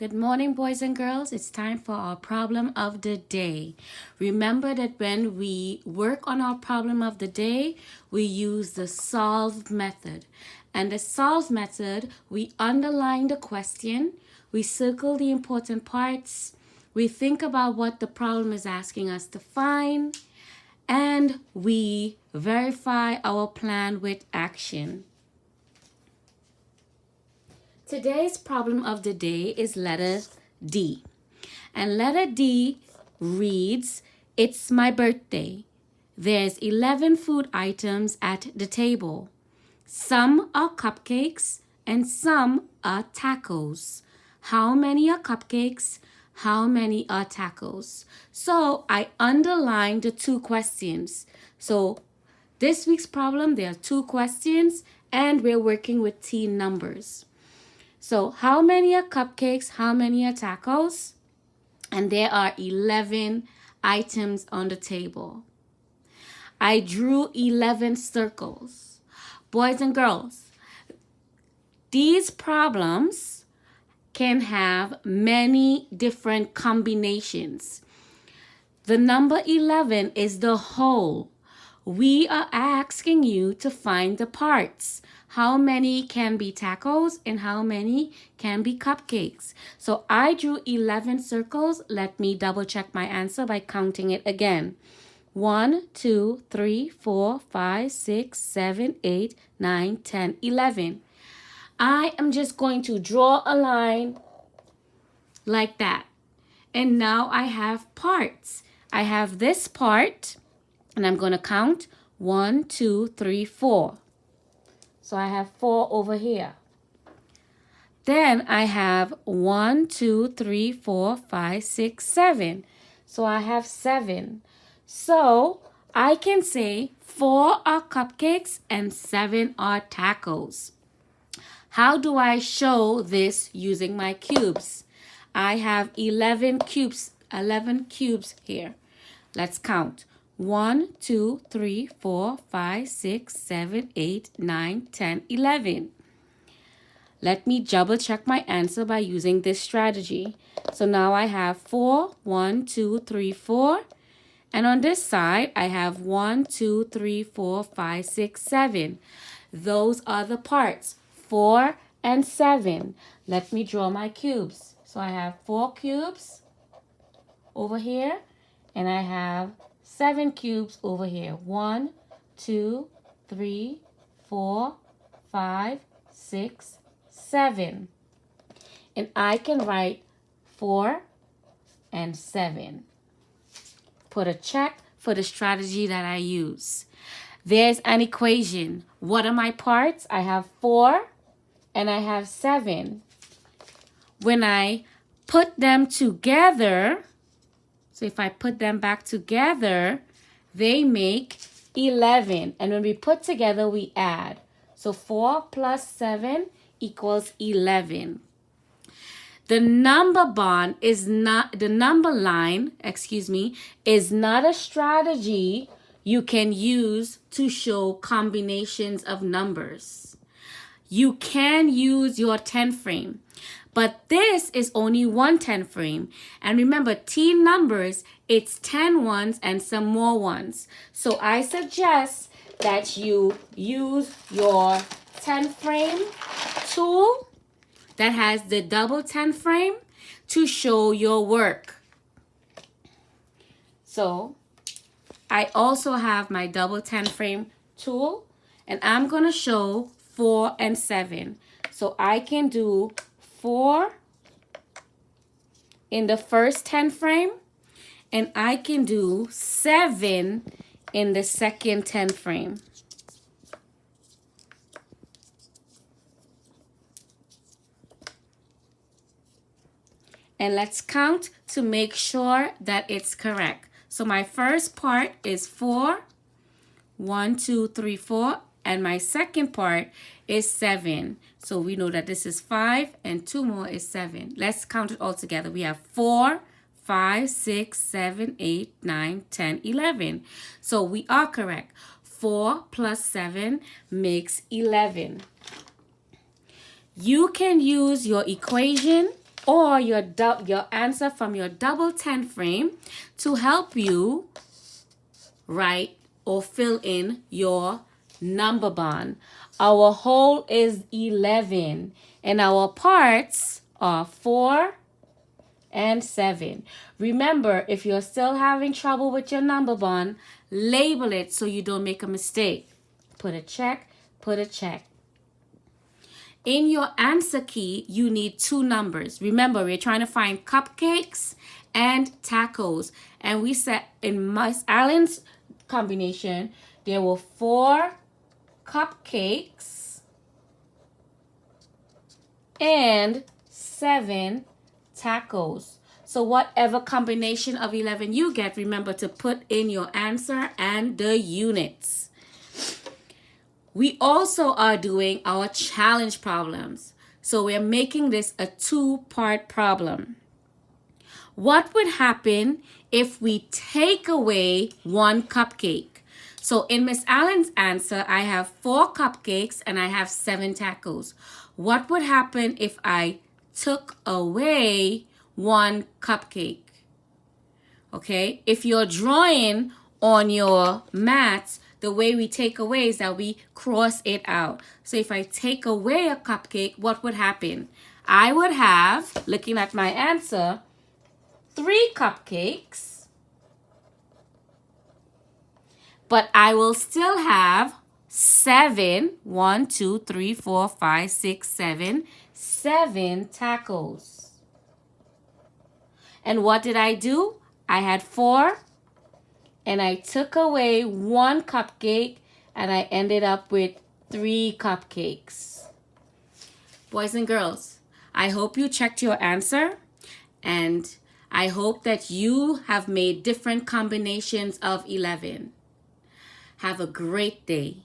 Good morning, boys and girls. It's time for our problem of the day. Remember that when we work on our problem of the day, we use the solve method. And the solve method, we underline the question, we circle the important parts, we think about what the problem is asking us to find, and we verify our plan with action. Today's problem of the day is letter D. And letter D reads, it's my birthday. There's 11 food items at the table. Some are cupcakes and some are tacos. How many are cupcakes? How many are tacos? So I underlined the two questions. So this week's problem, there are two questions and we're working with teen numbers. So how many are cupcakes? How many are tacos? And there are 11 items on the table. I drew 11 circles. Boys and girls, these problems can have many different combinations. The number 11 is the whole. We are asking you to find the parts. How many can be tacos and how many can be cupcakes? So I drew 11 circles. Let me double check my answer by counting it again. 1, 2, 3, 4, 5, 6, 7, 8, 9, 10, 11. I am just going to draw a line like that. And now I have parts. I have this part. And I'm going to count 1, 2, 3, 4. So I have 4 over here. Then I have 1, 2, 3, 4, 5, 6, 7. So I have 7. So I can say 4 are cupcakes and 7 are tacos. How do I show this using my cubes? I have 11 cubes here. Let's count. 1, 2, 3, 4, 5, 6, 7, 8, 9, 10, 11. Let me double check my answer by using this strategy. So now I have 4, 1, 2, 3, 4. And on this side, I have 1, 2, 3, 4, 5, 6, 7. Those are the parts, 4 and 7. Let me draw my cubes. So I have 4 cubes over here, and I have 7 cubes over here. 1, 2, 3, 4, 5, 6, 7. And I can write 4 and 7. Put a check for the strategy that I use. There's an equation. What are my parts? I have 4 and I have 7. When I put them together, so if I put them back together, they make 11. And when we put together, we add. So 4 plus 7 equals 11. The number line, is not a strategy you can use to show combinations of numbers. You can use your 10 frame. But this is only one 10 frame. And remember, teen numbers, it's 10 ones and some more ones. So I suggest that you use your 10 frame tool that has the double 10 frame to show your work. So I also have my double 10 frame tool, and I'm going to show 4 and 7. So I can do 4 in the first 10 frame, and I can do 7 in the second 10 frame. And let's count to make sure that it's correct. So my first part is 4, 1, 2, 3, 4, and my second part is 7. So we know that this is 5 and 2 more is 7. Let's count it all together. We have 4, 5, 6, 7, 8, 9, 10, 11. So we are correct. 4 plus 7 makes 11. You can use your equation or your answer from your double 10 frame to help you write or fill in your number bond. Our whole is 11 and our parts are 4 and 7. Remember, if you're still having trouble with your number bond, label it so you don't make a mistake. Put a check, put a check. In your answer key, you need 2 numbers. Remember, we're trying to find cupcakes and tacos. And we said in Miss Allen's combination, there were 4 cupcakes and 7 tacos. So whatever combination of 11 you get, remember to put in your answer and the units. We also are doing our challenge problems. So we're making this a 2-part problem. What would happen if we take away 1 cupcake? So in Miss Allen's answer, I have 4 cupcakes and I have 7 tacos. What would happen if I took away 1 cupcake? Okay, if you're drawing on your mats, the way we take away is that we cross it out. So if I take away a cupcake, what would happen? I would have, looking at my answer, 3 cupcakes, but I will still have 7, 1, 2, 3, 4, 5, 6, 7, 7 tacos. And what did I do? I had 4 and I took away 1 cupcake and I ended up with 3 cupcakes. Boys and girls, I hope you checked your answer and I hope that you have made different combinations of 11. Have a great day.